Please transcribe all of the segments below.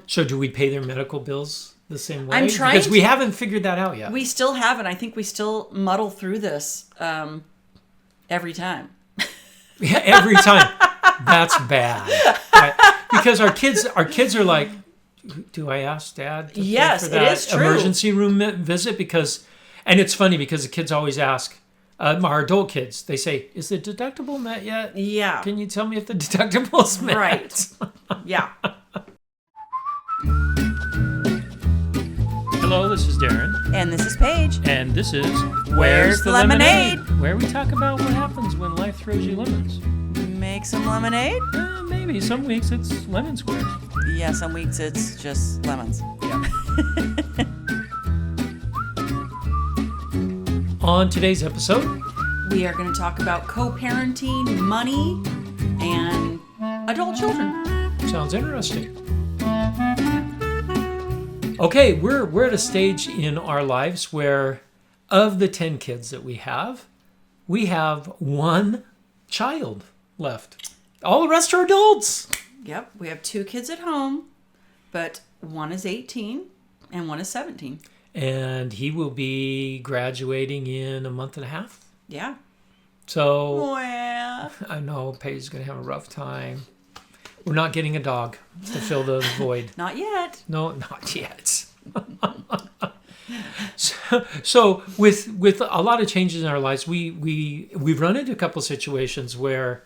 So do we pay their medical bills the same way? I'm trying because we haven't figured that out yet. We still haven't. I think we still muddle through this every time. Yeah, every time. That's bad. Right? Because our kids are like, do I ask Dad to pay for that it is true. emergency room visit? And it's funny because the kids always ask, our adult kids, they say, is the deductible met yet? Yeah. Can you tell me if the deductible's met? Right. Yeah. Hello, this is Darren. And this is Paige. And this is Where's the Lemonade? Where we talk about what happens when life throws you lemons. Make some lemonade? Maybe. Some weeks it's lemon squares. Yeah, some weeks it's just lemons. Yeah. On today's episode, we are going to talk about co-parenting, money, and adult children. Sounds interesting. Okay, we're at a stage in our lives where of the 10 kids that we have one child left. All the rest are adults. Yep, we have 2 kids at home, but one is 18 and one is 17. And he will be graduating in a month and a half. Yeah. So, well, I know Paige's going to have a rough time. We're not getting a dog to fill the void. Not yet. No, not yet. So with a lot of changes in our lives, we've run into a couple of situations where,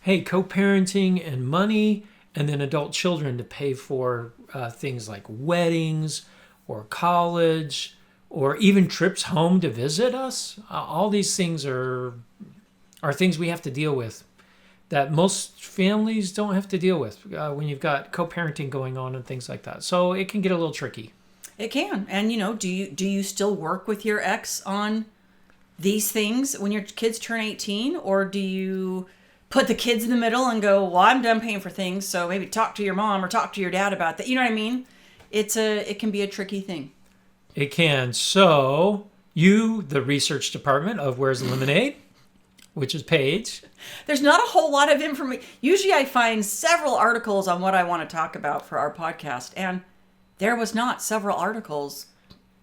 hey, co-parenting and money, and then adult children to pay for things like weddings or college or even trips home to visit us. All these things are things we have to deal with that most families don't have to deal with when you've got co-parenting going on and things like that. So it can get a little tricky. It can. And, do you still work with your ex on these things when your kids turn 18? Or do you put the kids in the middle and go, well, I'm done paying for things, so maybe talk to your mom or talk to your dad about that? You know what I mean? It can be a tricky thing. It can. So you, the research department of Where's the Lemonade, which is Paige. There's not a whole lot of information. Usually I find several articles on what I want to talk about for our podcast, and there was not several articles.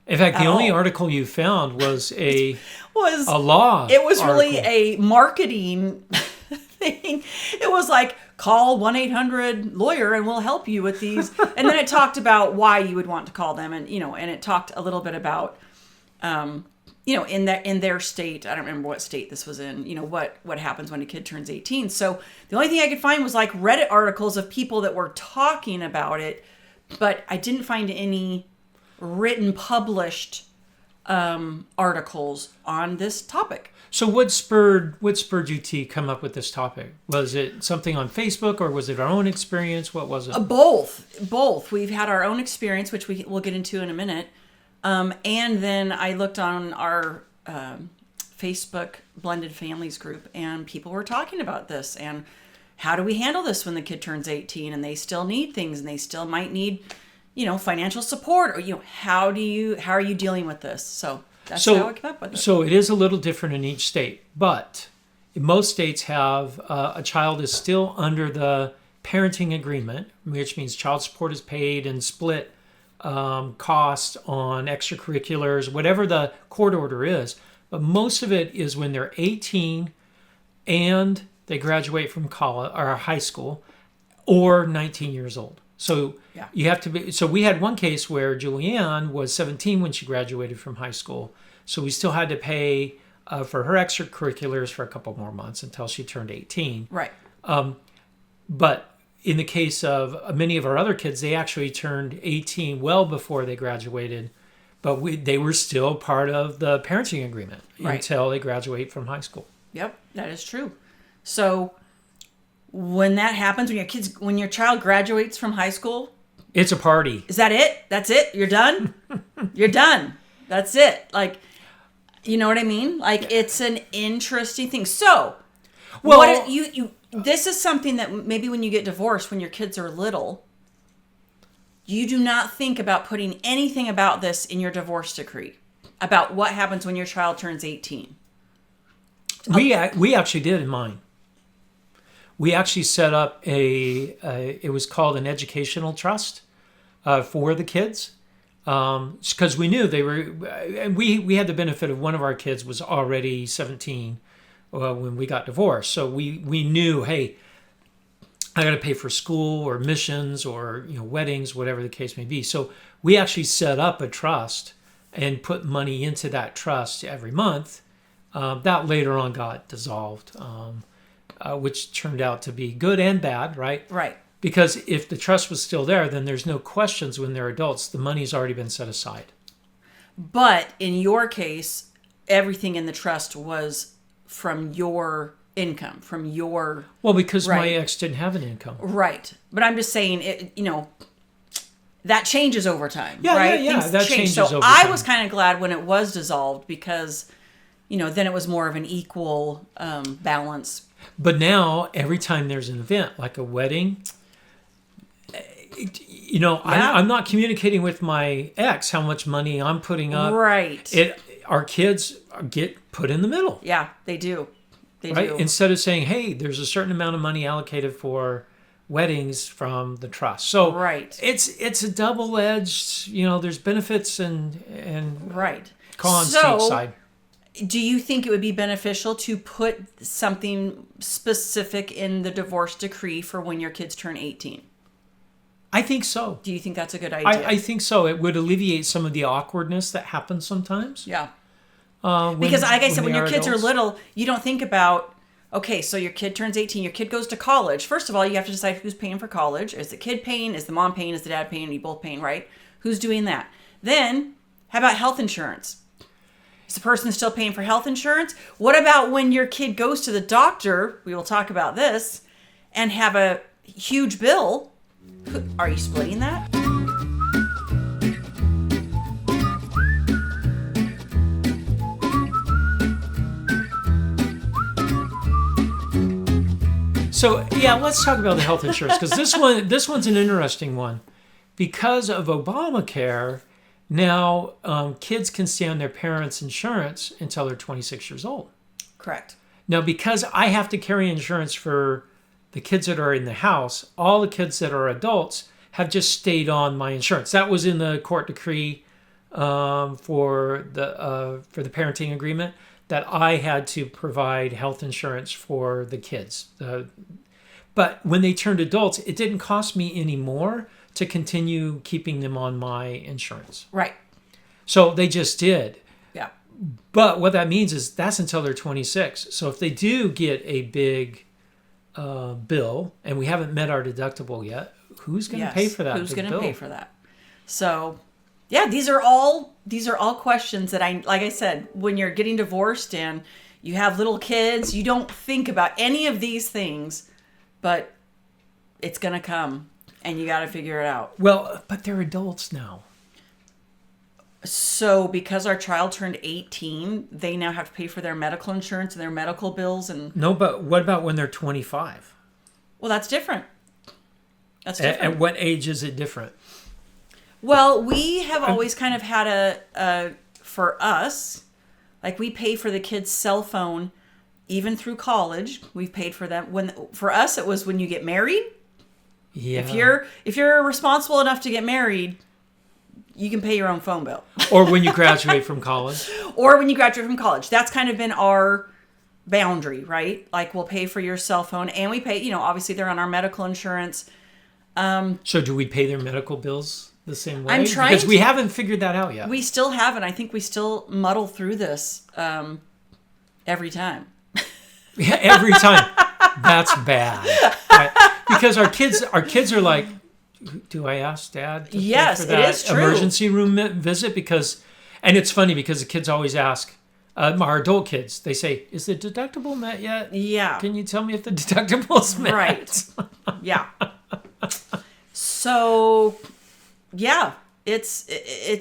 In fact, the only article you found was a law. It was article. really a marketing thing. It was like, call 1-800-LAWYER and we'll help you with these. And then it talked about why you would want to call them, and and it talked a little bit about in their state. I don't remember what state this was in, what happens when a kid turns 18. So the only thing I could find was like Reddit articles of people that were talking about it, but I didn't find any written, published articles on this topic. So what spurred you to come up with this topic? Was it something on Facebook, or was it our own experience? What was it? Both. We've had our own experience, which we'll get into in a minute. And then I looked on our Facebook Blended Families group, and people were talking about this. And how do we handle this when the kid turns 18 and they still need things and they still might need, financial support, or, how are you dealing with this? So that's how I came up with it. So it is a little different in each state, but most states have a child is still under the parenting agreement, which means child support is paid and split cost on extracurriculars, whatever the court order is. But most of it is when they're 18 and they graduate from college or high school, or 19 years old. So you have to be. So we had one case where Julianne was 17 when she graduated from high school. So we still had to pay for her extracurriculars for a couple more months until she turned 18. Right. But in the case of many of our other kids, they actually turned 18 well before they graduated, but they were still part of the parenting agreement until they graduate from high school. Yep, that is true. So when that happens, when your child graduates from high school, it's a party. Is that it? That's it? You're done? You're done. That's it. Like, you know what I mean? Like, it's an interesting thing. So, this is something that maybe when you get divorced, when your kids are little, you do not think about putting anything about this in your divorce decree, about what happens when your child turns 18. We actually did in mine. We actually set up it was called an educational trust. for the kids. Because we knew they were, and we had the benefit of one of our kids was already 17 when we got divorced. So we knew, hey, I got to pay for school or missions or weddings, whatever the case may be. So we actually set up a trust and put money into that trust every month. That later on got dissolved, which turned out to be good and bad, right? Right. Because if the trust was still there, then there's no questions when they're adults. The money's already been set aside. But in your case, everything in the trust was from your income, from your... Well, because my Right. ex didn't have an income. Right. But I'm just saying, that changes over time, Yeah, right? yeah, Things that change. changes So over I time. was kind of glad when it was dissolved because, then it was more of an equal balance. But now, every time there's an event, like a wedding, I'm not communicating with my ex how much money I'm putting up. Right. Our kids get put in the middle. Yeah, they do. They Right? do. Instead of saying, hey, there's a certain amount of money allocated for weddings from the trust. So Right. it's a double-edged, there's benefits and Right. cons to each side. Do you think it would be beneficial to put something specific in the divorce decree for when your kids turn 18? I think so. Do you think that's a good idea? I think so. It would alleviate some of the awkwardness that happens sometimes. Yeah. Because like I said, when your kids are adults. little, you don't think about, okay, so your kid turns 18, your kid goes to college. First of all, you have to decide who's paying for college. Is the kid paying? Is the mom paying? Is the dad paying? Are you both paying, right? Who's doing that? Then, how about health insurance? Is the person still paying for health insurance? What about when your kid goes to the doctor, we will talk about this, and have a huge bill? Are you splitting that? So yeah, let's talk about the health insurance because this one's an interesting one. Because of Obamacare, now kids can stay on their parents' insurance until they're 26 years old. Correct. Now, because I have to carry insurance for the kids that are in the house, all the kids that are adults have just stayed on my insurance. That was in the court decree for the parenting agreement that I had to provide health insurance for the kids. But when they turned adults, it didn't cost me any more to continue keeping them on my insurance. Right. So they just did. Yeah. But what that means is that's until they're 26. So if they do get a big bill and we haven't met our deductible yet, who's going to pay for that? Who's big going to bill? pay for that? So, yeah, these are all questions that like I said, when you're getting divorced and you have little kids, you don't think about any of these things, but it's going to come and you got to figure it out. Well, but they're adults now. So because our child turned 18, they now have to pay for their medical insurance and their medical bills. And No, but what about when they're 25? well, that's different. That's different. At what age is it different? Well, we have always kind of had for us, like we pay for the kids' cell phone, even through college. We've paid for them. For us, it was when you get married. Yeah. If you're responsible enough to get married, you can pay your own phone bill. Or when you graduate from college. Or when you graduate from college. That's kind of been our boundary, right? Like we'll pay for your cell phone and we pay, obviously they're on our medical insurance. So do we pay their medical bills the same way? I'm trying because we to- haven't figured that out yet. We still haven't. I think we still muddle through this every time. Yeah, every time. That's bad. Right? Because our kids are like, do I ask Dad to pay Yes, for that it is true. emergency room visit? And it's funny because the kids always ask, our adult kids, they say, is the deductible met yet? Yeah. Can you tell me if the deductible's met? Right. Yeah. So, yeah, it's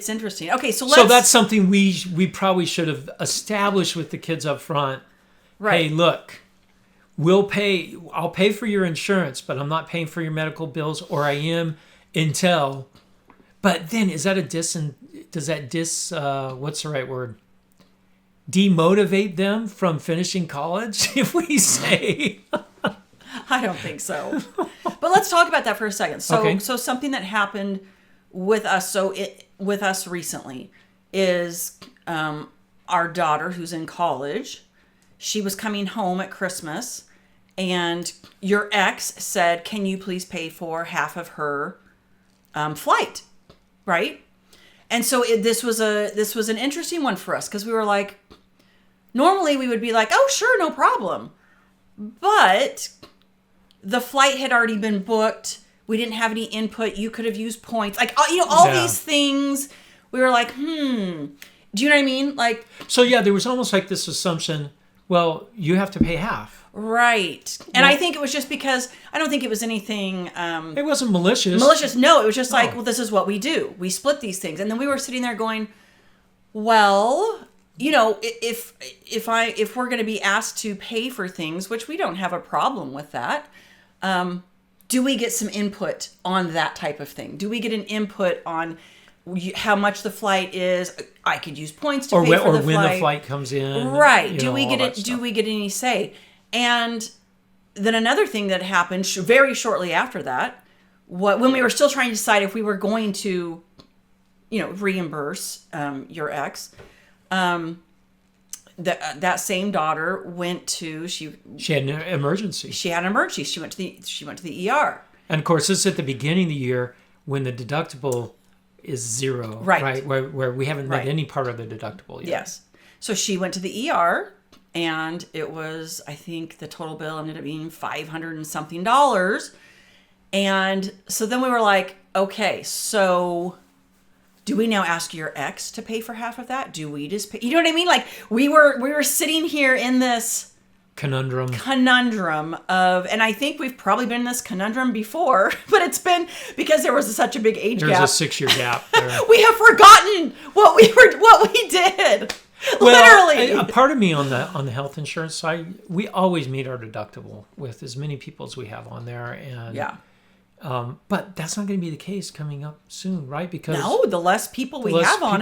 interesting. Okay, so That's something we probably should have established with the kids up front. right. Hey, look, I'll pay for your insurance, but I'm not paying for your medical bills, or I am until. But then does that what's the right word? Demotivate them from finishing college if we say. I don't think so. But let's talk about that for a second. So, Okay. so something that happened with us, with us recently is our daughter who's in college. She was coming home at Christmas, and your ex said, "Can you please pay for half of her flight?" Right? And so this was an interesting one for us because we were like, normally we would be like, "Oh, sure, no problem," but the flight had already been booked. We didn't have any input. You could have used points, like all these things. We were like, do you know what I mean? Like, so yeah, there was almost like this assumption. Well, you have to pay half. Right. And I think it was just because I don't think it was anything it wasn't malicious. No, it was just like, well, this is what we do. We split these things. And then we were sitting there going, well, if we're going to be asked to pay for things, which we don't have a problem with that, do we get some input on that type of thing? Do we get an input on how much the flight is? I could use points to pay for the flight. Or when the flight comes in. Right. Do we get any say? And then another thing that happened very shortly after that, when we were still trying to decide if we were going to, reimburse your ex, that same daughter went to she had an emergency. She had an emergency. She went to the ER. And of course, this is at the beginning of the year when the deductible is zero, right? Where we haven't met any part of the deductible yet. Yes. So she went to the ER, and it was, I think the total bill ended up being $500 and something. And so then we were like, okay, so do we now ask your ex to pay for half of that? Do we just pay? You know what I mean? Like we were sitting here in this conundrum of, and I think we've probably been in this conundrum before, but it's been because there was such a big age gap. There's a 6-year gap there. We have forgotten what we did. Well, literally. A part of me on the health insurance side, we always meet our deductible with as many people as we have on there, and but that's not going to be the case coming up soon, right? Because the less people we have on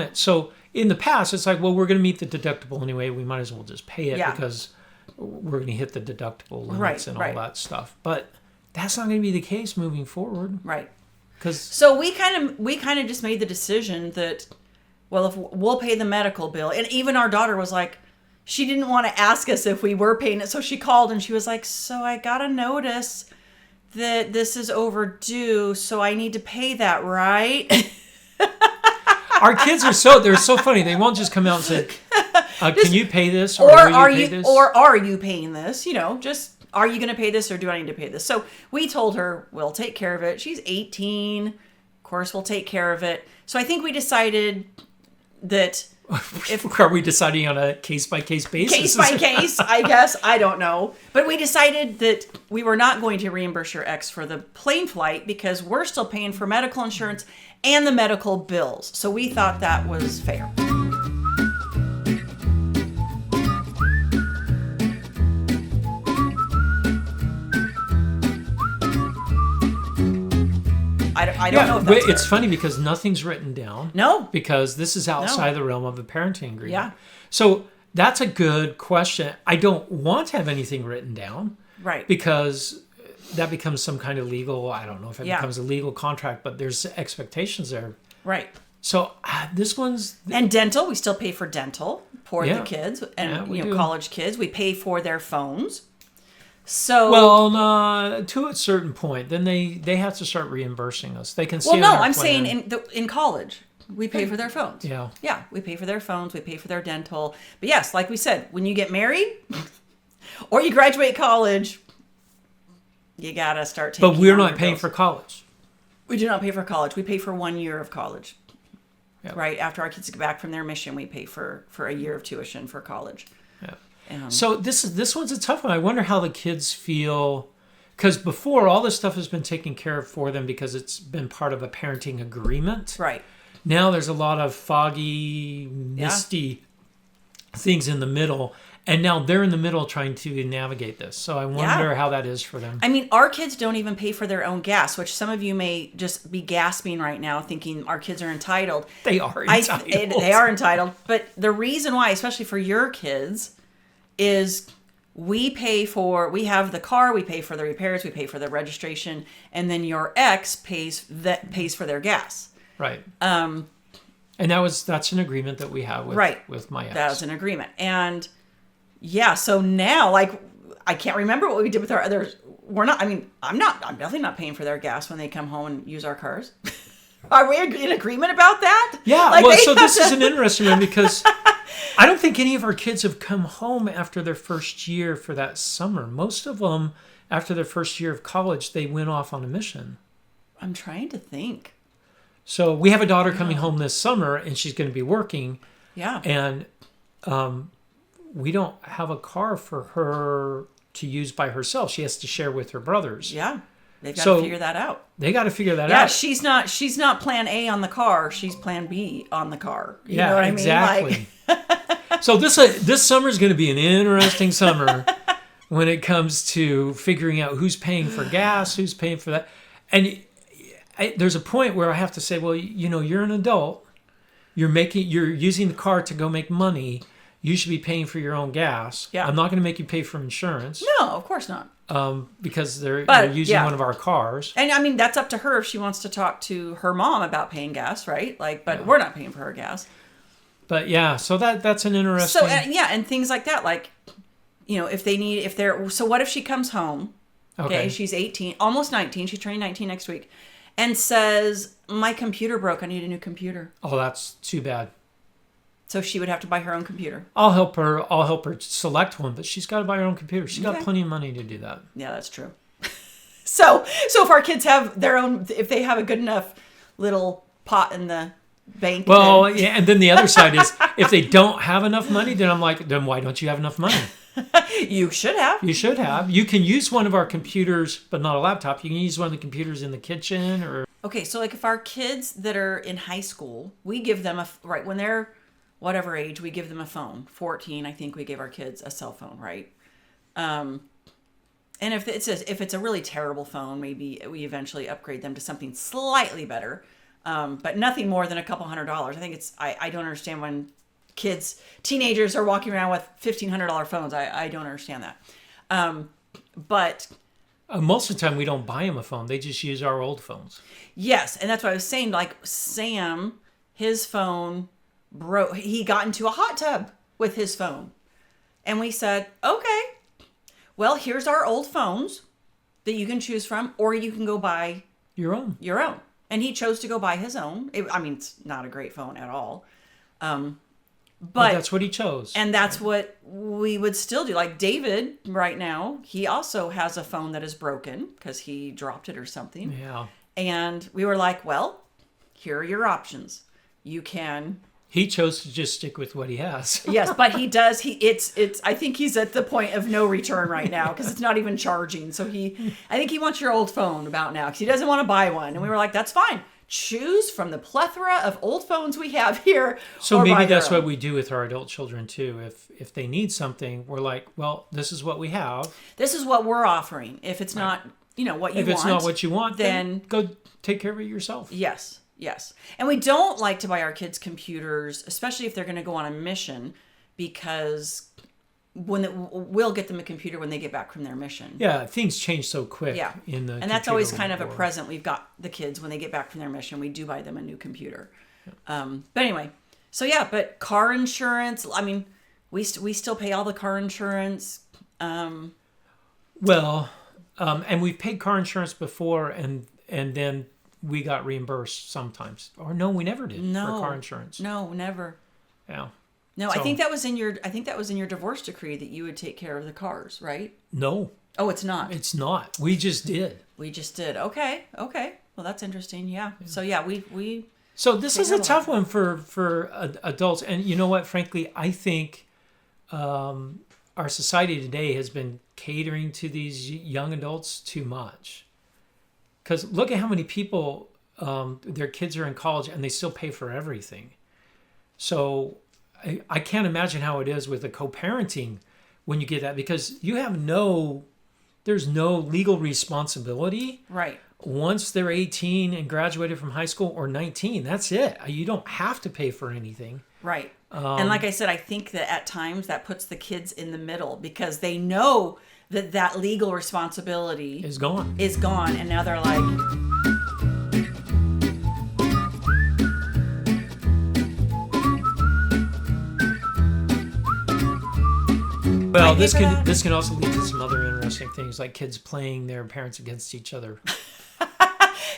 it. So in the past, it's like, well, we're going to meet the deductible anyway. We might as well just pay it because we're going to hit the deductible limits and all that stuff. But that's not going to be the case moving forward, right? So we kind of just made the decision that, well, if we'll pay the medical bill, and even our daughter was like, she didn't want to ask us if we were paying it, so she called and she was like, so I got a notice that this is overdue, so I need to pay that, right? Our kids they're so funny. They won't just come out and say, can you pay this? Or are you paying this? Just, are you going to pay this or do I need to pay this? So we told her, we'll take care of it. She's 18. Of course, we'll take care of it. So I think we decided that are we deciding on a case-by-case basis? Case by case, I guess. I don't know. But we decided that we were not going to reimburse your ex for the plane flight because we're still paying for medical insurance and the medical bills. So we thought that was fair. I don't know if that's it's funny because nothing's written down. No. Because this is outside the realm of the parenting agreement. Yeah. So that's a good question. I don't want to have anything written down. Right. Because that becomes some kind of legal, I don't know if it becomes a legal contract, but there's expectations there. Right. So this one's... And dental, we still pay for dental for the kids. And, college kids, we pay for their phones. So to a certain point, then they have to start reimbursing us. They can see. Well, no, I'm saying in college we pay for their phones. Yeah, we pay for their phones. We pay for their dental. But yes, like we said, when you get married or you graduate college, you gotta start taking. But we're not paying for college. We do not pay for college. We pay for 1 year of college. Yep. Right after our kids get back from their mission, we pay for a year of tuition for college. Yeah. So this one's a tough one. I wonder how the kids feel, because before all this stuff has been taken care of for them because it's been part of a parenting agreement. Right. Now there's a lot of foggy, misty things in the middle, and now they're in the middle trying to navigate this. So I wonder how that is for them. I mean, our kids don't even pay for their own gas, which some of you may just be gasping right now thinking our kids are entitled. They are entitled. They are entitled. But the reason why, especially for your kids, is we have the car, we pay for the repairs, we pay for the registration, and then your ex pays for their gas. Right. And that's an agreement that we have with my ex. That was an agreement. And yeah, so now, like, I can't remember what we did with our others. I'm definitely not paying for their gas when they come home and use our cars. Are we in agreement about that? Yeah. Like, well, so this is an interesting one because I don't think any of our kids have come home after their first year for that summer. Most of them, after their first year of college, they went off on a mission. I'm trying to think. So we have a daughter coming home this summer, and she's going to be working. Yeah. And we don't have a car for her to use by herself. She has to share with her brothers. Yeah. They've got to figure that out. They got to figure that out. Yeah, she's not plan A on the car. She's plan B on the car. You know what exactly. I mean? Like... So this summer is going to be an interesting summer when it comes to figuring out who's paying for gas, who's paying for that. And there's a point where I have to say, well, you're an adult. You're using the car to go make money. You should be paying for your own gas. Yeah. I'm not going to make you pay for insurance. No, of course not. Because they're using one of our cars. And I mean, that's up to her if she wants to talk to her mom about paying gas, right? Like, but we're not paying for her gas. But yeah, so that's an interesting. So and things like that, like, so what if she comes home? Okay, she's 18, almost 19. She's turning 19 next week, and says, "My computer broke. I need a new computer." Oh, that's too bad. So she would have to buy her own computer. I'll help her select one, but she's got to buy her own computer. She's got plenty of money to do that. Yeah, that's true. So if our kids have their own, if they have a good enough little pot in the bank. Well, and then the other side is if they don't have enough money, then I'm like, then why don't you have enough money? You should have. You should have. You can use one of our computers, but not a laptop. You can use one of the computers in the kitchen or. Okay, so like if our kids that are in high school, we give them when they're whatever age, we give them a phone. 14, I think we gave our kids a cell phone, right? And if it's a really terrible phone, maybe we eventually upgrade them to something slightly better, but nothing more than a couple $100. I think I don't understand when teenagers are walking around with $1,500 phones. I don't understand that. But most of the time we don't buy them a phone. They just use our old phones. Yes, and that's what I was saying. Like Sam, his phone broke. He got into a hot tub with his phone. And we said, okay, well, here's our old phones that you can choose from, or you can go buy your own. And he chose to go buy his own. It's not a great phone at all. But that's what he chose. And that's what we would still do. Like David right now, he also has a phone that is broken because he dropped it or something. Yeah. And we were like, well, here are your options. You can... He chose to just stick with what he has. Yes, but he does. I think he's at the point of no return right now because it's not even charging. So I think he wants your old phone about now because he doesn't want to buy one. And we were like, that's fine. Choose from the plethora of old phones we have here. So maybe that's what we do with our adult children too. If they need something, we're like, well, this is what we have. This is what we're offering. If it's not, what you want. If it's not what you want, then go take care of it yourself. Yes. And we don't like to buy our kids computers, especially if they're going to go on a mission, because we'll get them a computer when they get back from their mission. Yeah, things change so quick. Yeah. And that's always kind of a present we've got the kids when they get back from their mission. We do buy them a new computer. But anyway, but car insurance, we still pay all the car insurance. And we've paid car insurance before and then we got reimbursed sometimes. Or no, we never did for car insurance. No, never. Yeah. No, so, I think that was in your divorce decree that you would take care of the cars, right? No. Oh, it's not. It's not. We just did. Okay. Well, that's interesting. Yeah. So we So this is a tough one for adults, and you know what? Frankly, I think our society today has been catering to these young adults too much. Because look at how many people, their kids are in college and they still pay for everything. So I can't imagine how it is with the co-parenting when you get that, because you have no there's no legal responsibility. Right. Once they're 18 and graduated from high school, or 19, that's it. You don't have to pay for anything. Right. And like I said, I think that at times that puts the kids in the middle because they know that legal responsibility Is gone. And now they're like, Well, this can also lead to some other interesting things, like kids playing their parents against each other.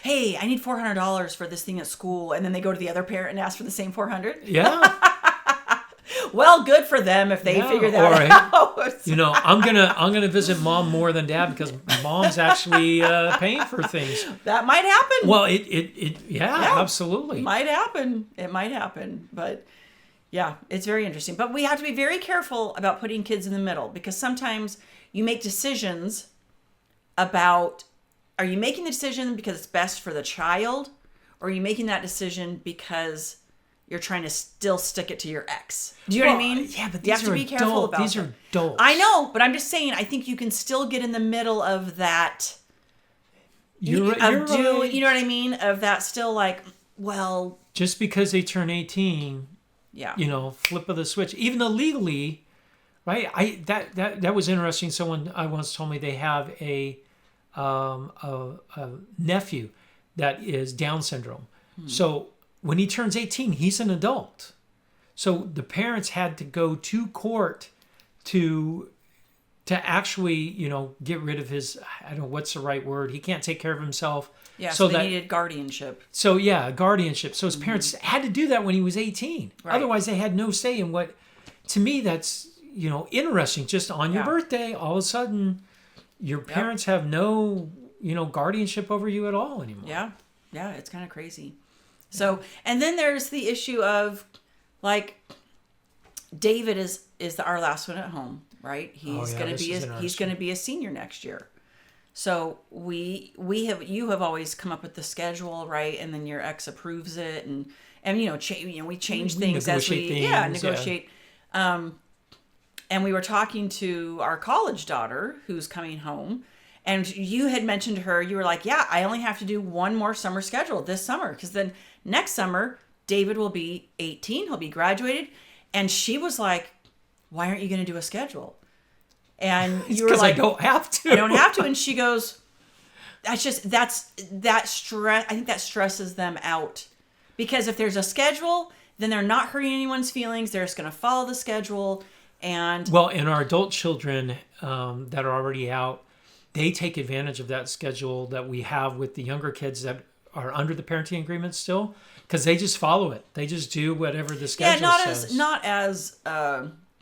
hey, I need $400 for this thing at school, and then they go to the other parent and ask for the same $400. Yeah. Well, good for them if they figure that out. I'm gonna visit mom more than dad because mom's actually paying for things. That might happen. Well, yeah, absolutely. It might happen, but yeah, it's very interesting. But we have to be very careful about putting kids in the middle because sometimes you make decisions about, are you making the decision because it's best for the child, or are you making that decision because you're trying to still stick it to your ex? Do you know what I mean? Yeah, but you have to be careful about these are adults. I know, but I'm just saying, I think you can still get in the middle of that. You're right. You know what I mean? Of that still like, well. Just because they turn 18, yeah. Flip of the switch. Even illegally, right? That was interesting. Someone I once told me they have a nephew that is Down syndrome. So when he turns 18, he's an adult. So the parents had to go to court to actually, get rid of his, I don't know what's the right word. He can't take care of himself. Yeah, so they needed guardianship. So yeah, guardianship. So his parents had to do that when he was 18. Right. Otherwise they had no say in what, to me, that's, interesting. Just on your birthday, all of a sudden, your parents have no, guardianship over you at all anymore. Yeah. Yeah, it's kind of crazy. So, and then there's the issue of, like, David is our last one at home, right? He's going to be a senior next year. So you have always come up with the schedule, right? And then your ex approves it, and we change things as we negotiate. Yeah. And we were talking to our college daughter who's coming home. And you had mentioned to her, you were like, yeah, I only have to do one more summer schedule this summer. Because then next summer, David will be 18. He'll be graduated. And she was like, why aren't you going to do a schedule? And you were like, I don't have to. I don't have to. And she goes, that stress. I think that stresses them out. Because if there's a schedule, then they're not hurting anyone's feelings. They're just going to follow the schedule. And our adult children that are already out, they take advantage of that schedule that we have with the younger kids that are under the parenting agreement still, because they just follow it. They just do whatever the schedule says. Not as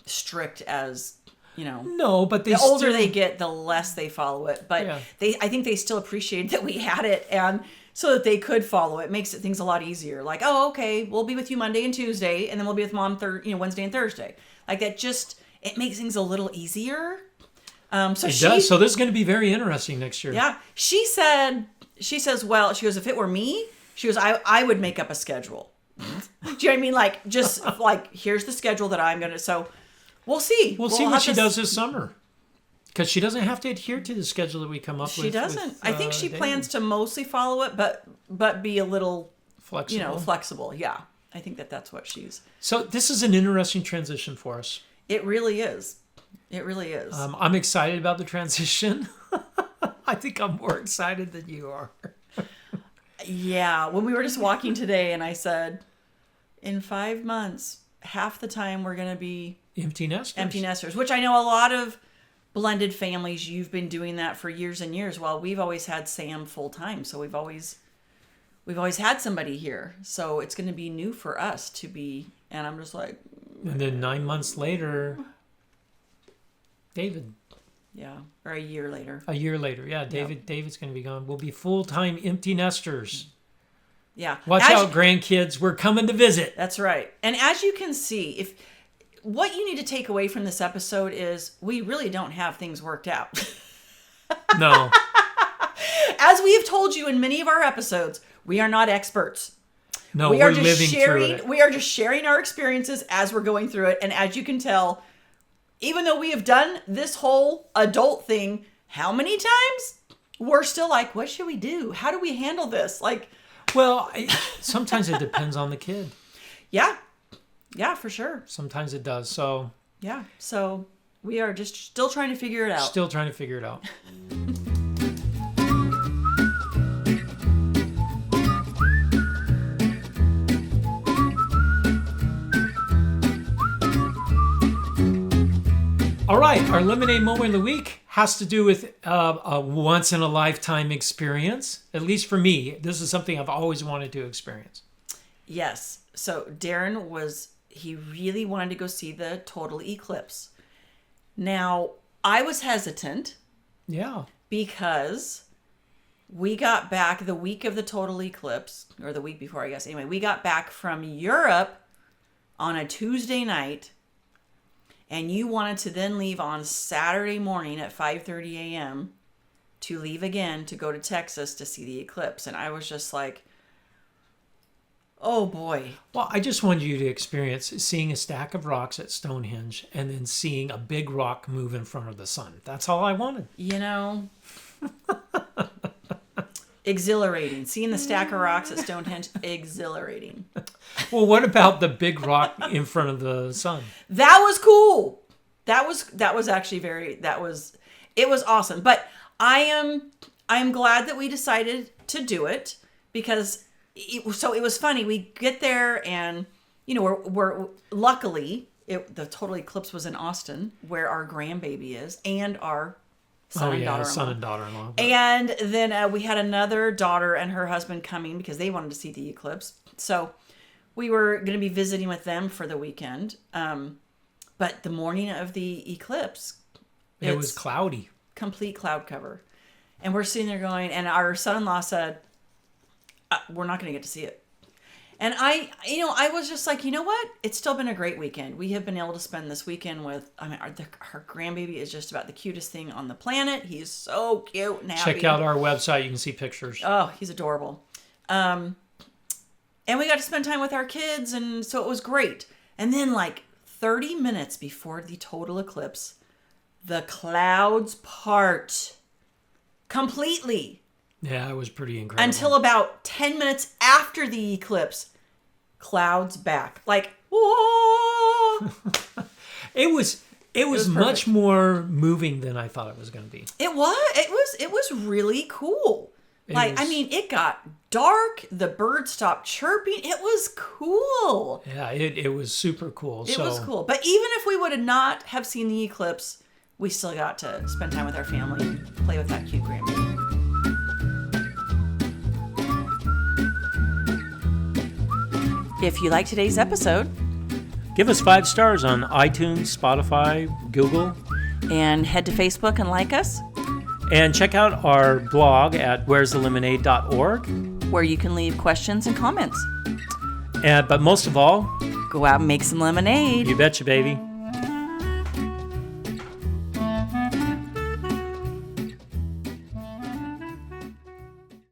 strict as, No, but the older they get, the less they follow it. But I think they still appreciate that we had it, and so that they could follow it makes things a lot easier. Like, oh, okay, we'll be with you Monday and Tuesday, and then we'll be with mom Wednesday and Thursday. Like that, it makes things a little easier. So it does. So this is going to be very interesting next year. Yeah. She says, well, she goes, if it were me, she goes, I would make up a schedule. Do you know what I mean? Like, just like, here's the schedule that I'm going to, so we'll see. We'll see what she does this summer. Because she doesn't have to adhere to the schedule that we come up with. She doesn't. I think she plans to mostly follow it, but be a little flexible. Flexible. Yeah. I think that's what she's. So this is an interesting transition for us. It really is. It really is. I'm excited about the transition. I think I'm more excited than you are. Yeah. When we were just walking today and I said, in 5 months, half the time we're going to be empty nesters, which I know a lot of blended families, you've been doing that for years and years. Well, we've always had Sam full time. So we've always had somebody here. So it's going to be new for us to be, and I'm just like. And then 9 months later, David. Yeah, or a year later. Yeah. David's going to be gone. We'll be full-time empty nesters. Yeah. Watch out, grandkids. We're coming to visit. That's right. And as you can see, what you need to take away from this episode is we really don't have things worked out. No. As we have told you in many of our episodes, we are not experts. No, we're living through it. We are just sharing our experiences as we're going through it. And as you can tell, even though we have done this whole adult thing how many times? We're still like, what should we do? How do we handle this? Like, Well, sometimes it depends on the kid. yeah, for sure. Sometimes it does. So Yeah. So we are just still trying to figure it out. still trying to figure it out. All right, our lemonade moment of the week has to do with a once in a lifetime experience. At least for me, this is something I've always wanted to experience. Yes. So Darren he really wanted to go see the total eclipse. Now, I was hesitant Yeah. because we got back the week of the total eclipse, or the week before, I guess. Anyway, we got back from Europe on a Tuesday night, and you wanted to then leave on Saturday morning at 5:30 a.m. to leave again to go to Texas to see the eclipse. And I was just like, oh boy. Well, I just wanted you to experience seeing a stack of rocks at Stonehenge and then seeing a big rock move in front of the sun. That's all I wanted. You know, exhilarating. Seeing the stack of rocks at Stonehenge, exhilarating. Well, what about the big rock in front of the sun? That was cool. That was actually it was awesome. But I'm glad that we decided to do it because it was funny. We get there and, you know, we're luckily the total eclipse was in Austin where our grandbaby is and our son and daughter-in-law. And then we had another daughter and her husband coming because they wanted to see the eclipse. So we were going to be visiting with them for the weekend. But the morning of the eclipse, it was cloudy. Complete cloud cover. And we're sitting there going, and our son-in-law said, we're not going to get to see it. And I was just like, you know what? It's still been a great weekend. We have been able to spend this weekend with, our grandbaby is just about the cutest thing on the planet. He's so cute and happy. Check out our website. You can see pictures. Oh, he's adorable. And we got to spend time with our kids, and so it was great. And then like 30 minutes before the total eclipse, the clouds part completely. Yeah, it was pretty incredible. Until about 10 minutes after the eclipse, clouds back. Like, whoa! It was much more moving than I thought it was going to be. It was really cool. It got dark. The birds stopped chirping. It was cool. Yeah, it was super cool. It was cool. But even if we would have not have seen the eclipse, we still got to spend time with our family and play with that cute grandbaby. If you like today's episode, give us 5 stars on iTunes, Spotify, Google. And head to Facebook and like us. And check out our blog at where'sthelemonade.org, where you can leave questions and comments. But most of all, go out and make some lemonade. You betcha, baby.